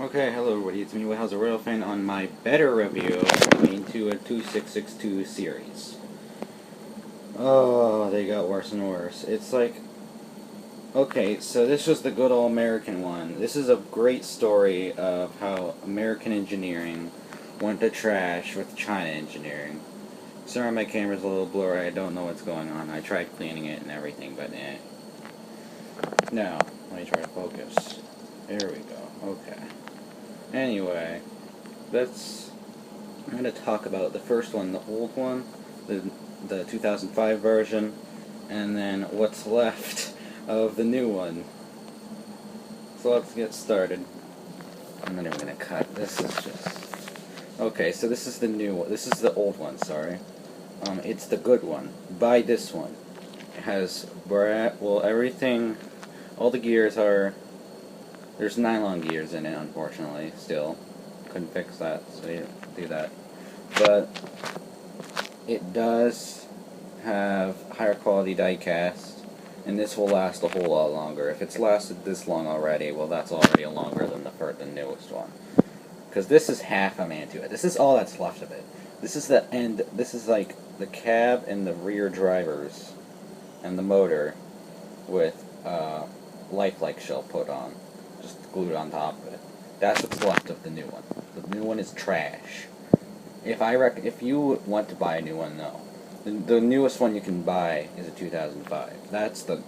Okay, hello everybody, it's me, How's a Royal Fan, on my better review of Mantua 2662 series. Oh, they got worse and worse. It's like, okay, so this was the good old American one. This is a great story of how American engineering went to trash with China engineering. Sorry my camera's a little blurry, I don't know what's going on. I tried cleaning it and everything, but eh. Now, let me try to focus. There we go, okay. Anyway, I'm going to talk about the first one, the old one, the 2005 version, and then what's left of the new one. So let's get started. I'm not even going to cut. This is just... Okay, so this is the new one. This is the old one, sorry. It's the good one. Buy this one. It has, well, everything, all the gears are... There's nylon gears in it, unfortunately, still. Couldn't fix that, so you do that. But it does have higher quality die cast, and this will last a whole lot longer. If it's lasted this long already, well, that's already longer than the newest one. Because this is half a mantua. This is all that's left of it. This is the end. This is like the cab and the rear drivers and the motor with lifelike shell put on, just glued on top of it. That's what's left of the new one. The new one is trash. If you want to buy a new one, no. The newest one you can buy is a 2005. That's the...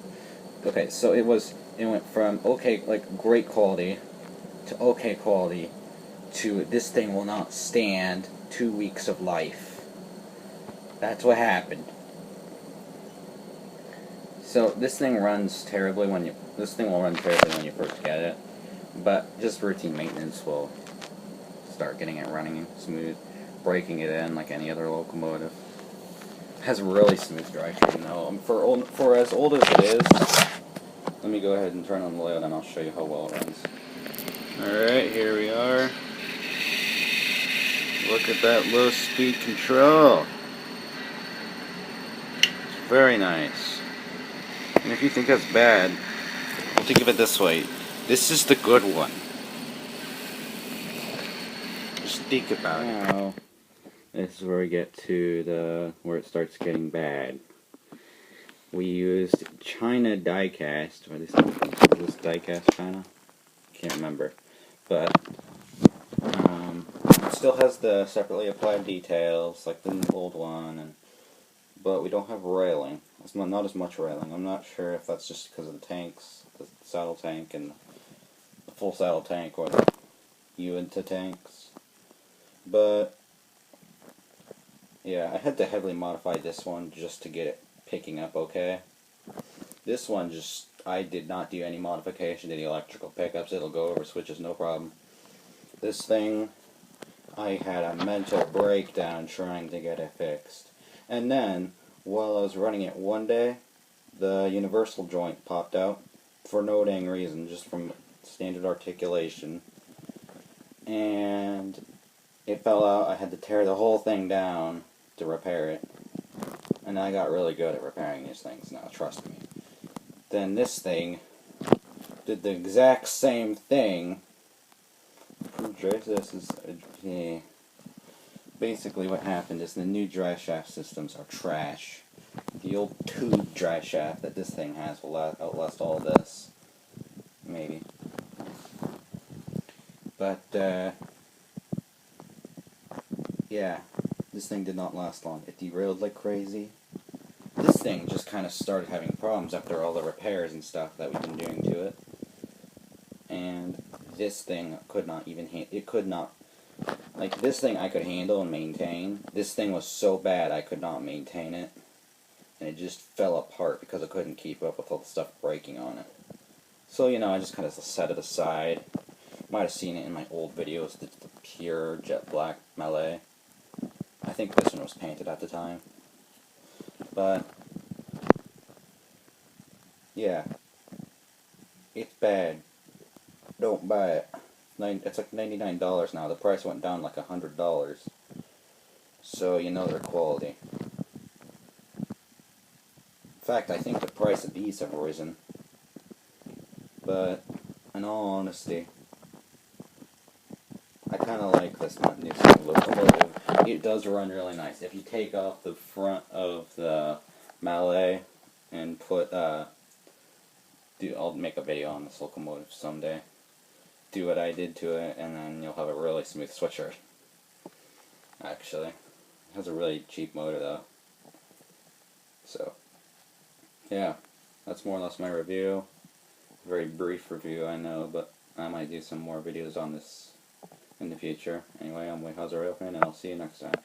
Okay, so it went from okay, like, great quality to okay quality to this thing will not stand 2 weeks of life. That's what happened. So this thing runs terribly this thing will run terribly when you first get it, but just routine maintenance will start getting it running smooth, breaking it in like any other locomotive. It has really smooth drivetrain though. For as old as it is, let me go ahead and turn on the layout and I'll show you how well it runs. Alright, here we are. Look at that low speed control. It's very nice. And if you think that's bad, well, think of it this way. This is the good one. Just think about it. Now, this is where we get to where it starts getting bad. We used China die-cast, or this die-cast China? Can't remember. But, it still has the separately applied details, like the old one, but we don't have railing. It's not as much railing. I'm not sure if that's just because of the tanks, the saddle tank, and the full saddle tank, or the Uinta tanks. But, yeah, I had to heavily modify this one just to get it picking up okay. This one I did not do any modification to the electrical pickups. It'll go over switches, no problem. This thing, I had a mental breakdown trying to get it fixed. And then, while I was running it one day, the universal joint popped out for no dang reason, just from standard articulation. And it fell out. I had to tear the whole thing down to repair it. And I got really good at repairing these things now, trust me. Then this thing did the exact same thing. This is... Yeah. Basically what happened is the new drive shaft systems are trash. The old tube drive shaft that this thing has will outlast all this. Maybe. But, yeah. This thing did not last long. It derailed like crazy. This thing just kind of started having problems after all the repairs and stuff that we've been doing to it. And this thing could not even like, this thing I could handle and maintain. This thing was so bad I could not maintain it. And it just fell apart because I couldn't keep up with all the stuff breaking on it. So, you know, I just kind of set it aside. Might have seen it in my old videos, the pure jet black melee. I think this one was painted at the time. But, yeah. It's bad. Don't buy it. It's like $99 now. The price went down like $100. So you know their quality. In fact, I think the price of these have risen. But in all honesty, kind of like this new locomotive. It does run really nice. If you take off the front of the Mallet and put, I'll make a video on this locomotive someday. Do what I did to it, and then you'll have a really smooth switcher. Actually, it has a really cheap motor though. So, yeah, that's more or less my review. Very brief review, I know, but I might do some more videos on this in the future. Anyway, I'm Wayhauser Railfan, and I'll see you next time.